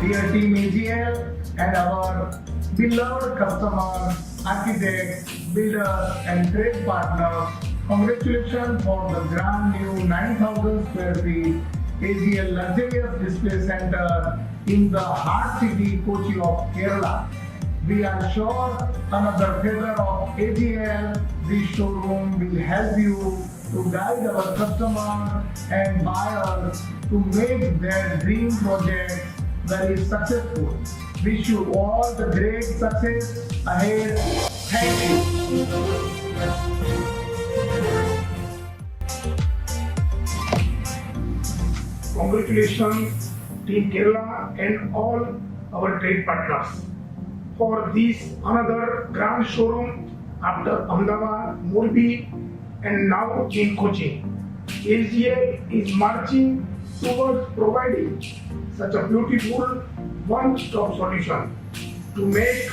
dear team AGL and our beloved customers, architects, builders and trade partners, congratulations for the brand new 9,000 square feet AGL luxurious display center in the heart city Kochi of Kerala. We are sure another feather of AGL, this showroom will help you to guide our customers and buyers to make their dream project very successful. Wish you all the great success ahead. Thank you. Congratulations, Team Kerala and all our trade partners for this another grand showroom after Ahmedabad, Morbi and now in Kochi. AGL is marching towards providing such a beautiful one-stop solution to make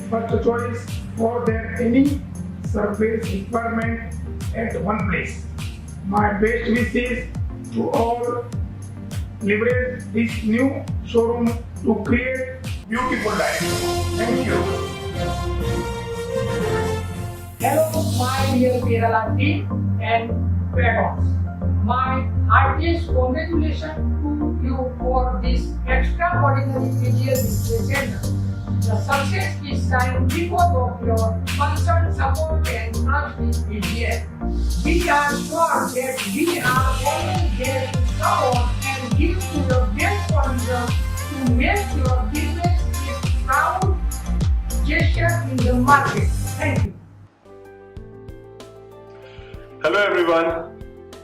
first choice for their any surface requirement at one place. My best wishes to all leverage this new showroom to create beautiful life. Thank you. Hello, my dear Kerala team and patrons. My heartiest congratulations to you for this extraordinary AGL display center. The success is signed because of your constant support and trust in AGL. We are sure that we are always there to support and give you the best solution to make your business a proud gesture in the market. Thank you. Hello everyone.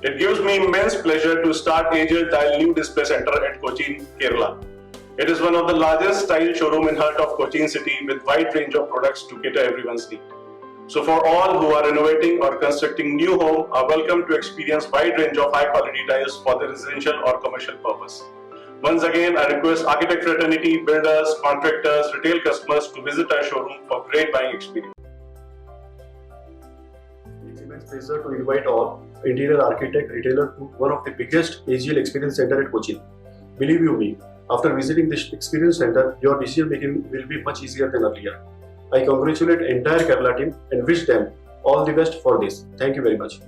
It gives me immense pleasure to start AGL Tile New Display Center at Cochin, Kerala. It is one of the largest tile showroom in heart of Cochin city with wide range of products to cater everyone's need. So for all who are renovating or constructing new home are welcome to experience wide range of high quality tiles for the residential or commercial purpose. Once again, I request architect fraternity, builders, contractors, retail customers to visit our showroom for great buying experience. It's immense pleasure to invite all interior architect retailer to one of the biggest AGL experience center at Cochin. Believe you me, after visiting this experience center, your decision making will be much easier than earlier. I congratulate entire Kerala team and wish them all the best for this. Thank you very much.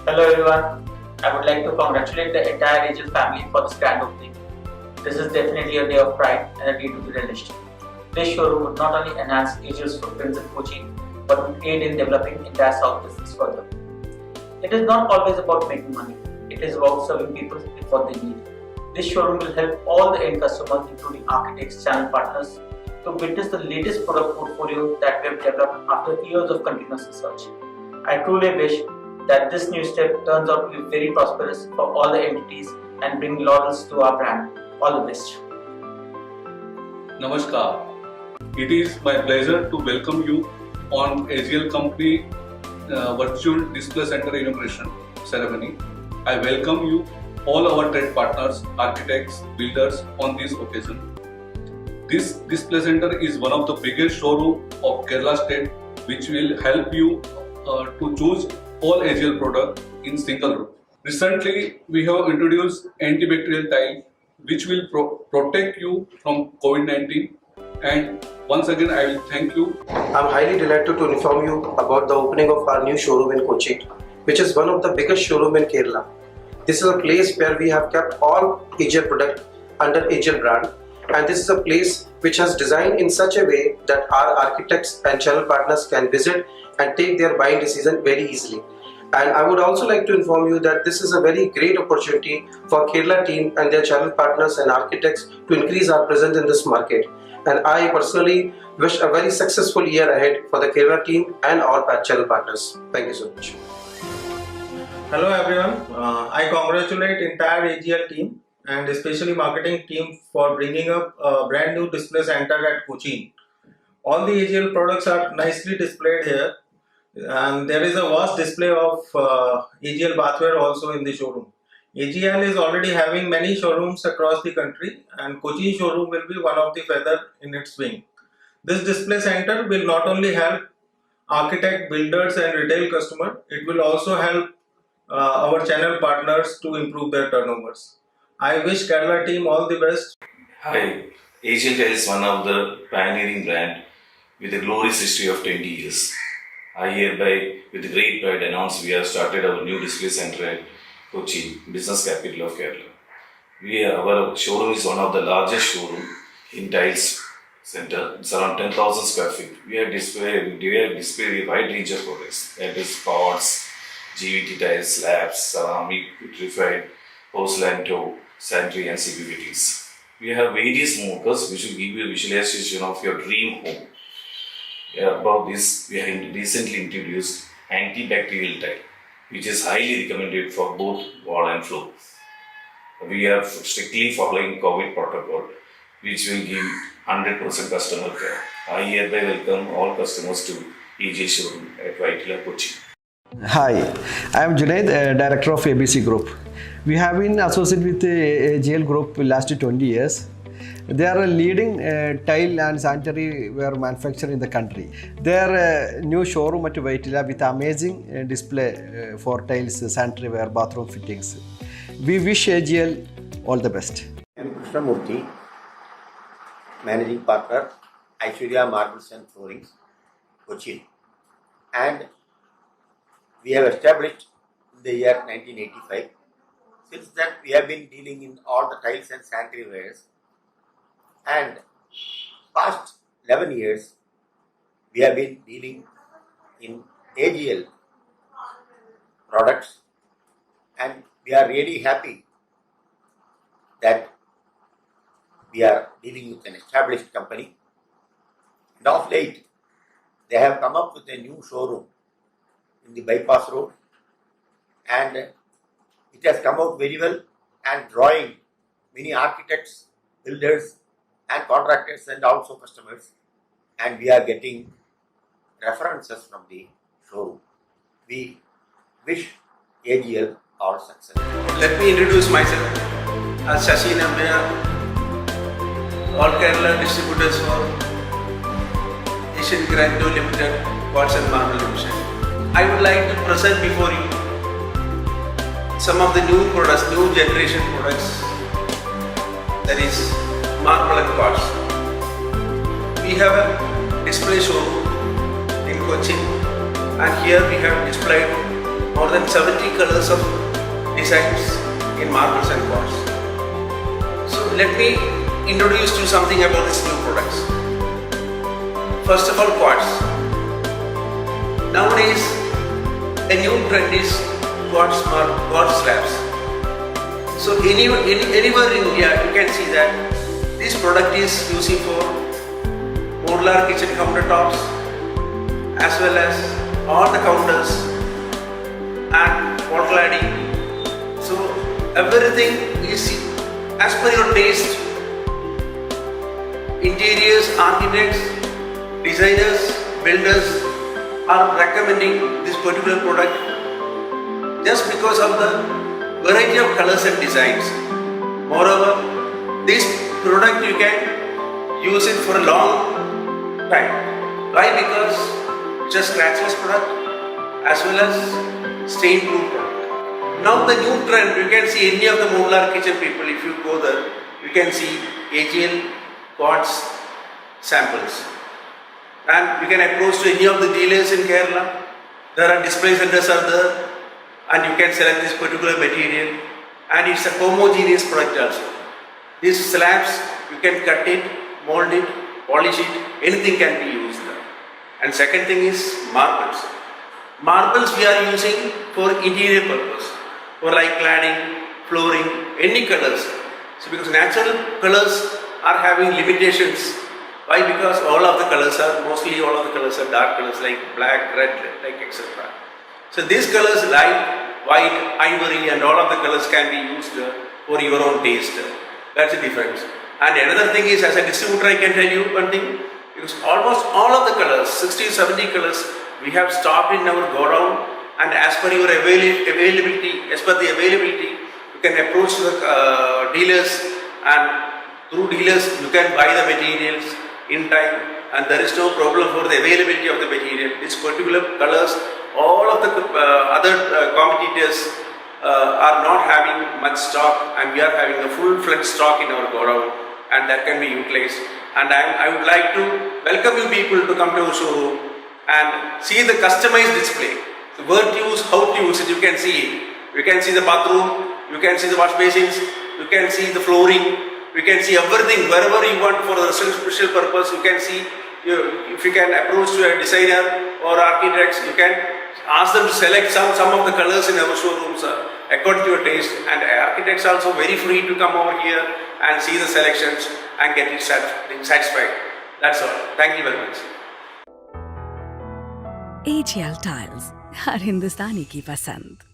Hello everyone. I would like to congratulate the entire AGL family for this grand opening. This is definitely a day of pride and a day to be relished. This showroom would not only enhance AGL's footprints in Cochin, but would aid in developing entire South business further. It is not always about making money. It is about serving people with what they need. This showroom will help all the end customers, including architects, channel partners, to witness the latest product portfolio that we have developed after years of continuous research. I truly wish that this new step turns out to be very prosperous for all the entities and bring laurels to our brand. All the best. Namaskar. It is my pleasure to welcome you on AGL Company Virtual Display Center inauguration ceremony. I welcome you, all our trade partners, architects, builders on this occasion. This display center is one of the biggest showroom of Kerala state, which will help you to choose all AGL product in single room. Recently, we have introduced antibacterial tile, which will protect you from COVID-19. And once again, I will thank you. I'm highly delighted to inform you about the opening of our new showroom in Kochi, which is one of the biggest showroom in Kerala. This is a place where we have kept all AGL product under AGL brand, and this is a place which has designed in such a way that our architects and channel partners can visit and take their buying decision very easily. And I would also like to inform you that this is a very great opportunity for Kerala team and their channel partners and architects to increase our presence in this market. And I personally wish a very successful year ahead for the Kerala team and all channel partners. Thank you so much. Hello everyone. I congratulate entire AGL team and especially marketing team for bringing up a brand new display center at Cochin. All the AGL products are nicely displayed here, and there is a vast display of AGL bathware also in the showroom. AGL is already having many showrooms across the country, and Cochin showroom will be one of the feather in its wing. This display center will not only help architect, builders and retail customers, it will also help our channel partners to improve their turnovers. I wish Kerala team all the best. Hi, Asian Tile is one of the pioneering brand with a glorious history of 20 years. I hereby, with great pride, announce we have started our new display center at Kochi, business capital of Kerala. Our showroom is one of the largest showroom in tiles center. It's around 10,000 square feet. We have displayed a wide range of products, that is pots, GVT tiles, slabs, ceramic, vitrified, porcelain, toe, sanitary and CPVTs. We have various markers which will give you a visualization of your dream home. About this, we have recently introduced antibacterial tile, which is highly recommended for both wall and floor. We are strictly following COVID protocol, which will give 100% customer care. I hereby welcome all customers to AJ showroom at Whitehall, Kochi. Hi, I am Junaid, Director of ABC Group. We have been associated with AGL Group last 20 years. They are a leading tile and sanitary ware manufacturer in the country. Their new showroom at Vaitila with amazing display for tiles, sanitary ware, bathroom fittings. We wish AGL all the best. I am Krishnamurthy, Managing Partner, Aishwarya Marbles and Floorings, Kochi. And we have established in the year 1985. Since that, we have been dealing in all the tiles and sanitary wares. And past 11 years, we have been dealing in AGL products, and we are really happy that we are dealing with an established company. And of late, they have come up with a new showroom in the Bypass Road, and it has come out very well and drawing many architects, builders and contractors and also customers, and we are getting references from the showroom. We wish AGL all success. Let me introduce myself as Shashi Nambiya, All Kerala Distributors for Asian Grando Limited, Quartz and Marble Division. I would like to present before you some of the new products, new generation products, that is marble and quartz. We have a display showroom in Kochi, and here we have displayed more than 70 colors of designs in marbles and quartz. So let me introduce you something about these new products. First of all, quartz. Nowadays, a new trend is quartz slabs. So anywhere in India, you can see that this product is using for modular kitchen countertops as well as all the counters and wall cladding. So everything is as per your taste. Interiors, architects, designers, builders are recommending this particular product just because of the variety of colors and designs. Moreover, this product you can use it for a long time. Why? Because it's a scratchless product as well as stain proof product. Now the new trend, you can see any of the modular kitchen people, if you go there, you can see AGL quartz samples. And you can approach to any of the dealers in Kerala. There are display centers are there, and you can select this particular material, and it's a homogeneous product also. These slabs, you can cut it, mold it, polish it, anything can be used there. And second thing is marbles. Marbles we are using for interior purpose, for like cladding, flooring, any colors. So because natural colors are having limitations. Why? Because mostly all of the colors are dark colors like black, red, like etc. So these colors like white, ivory and all of the colors can be used for your own taste. That's the difference. And another thing is, as a distributor I can tell you one thing, because almost all of the colors, 60-70 colors, we have stocked in our godown, and as per your availability, you can approach the dealers, and through dealers you can buy the materials in time, and there is no problem for the availability of the material. These particular colors, all of the other competitors are not having much stock, and we are having a full-fledged stock in our godown, and that can be utilized. And I would like to welcome you people to come to our showroom and see the customized display. So where to use, how to use it, you can see it. You can see the bathroom, you can see the wash basins, you can see the flooring, you can see everything wherever you want for a special purpose. You can see, if you can approach to a designer or architects, you can ask them to select some of the colors in our showrooms according to your taste. And architects are also very free to come over here and see the selections and get it satisfied. That's all. Thank you very much. AGL Tiles, हर हिंदुस्तानी की पसंद.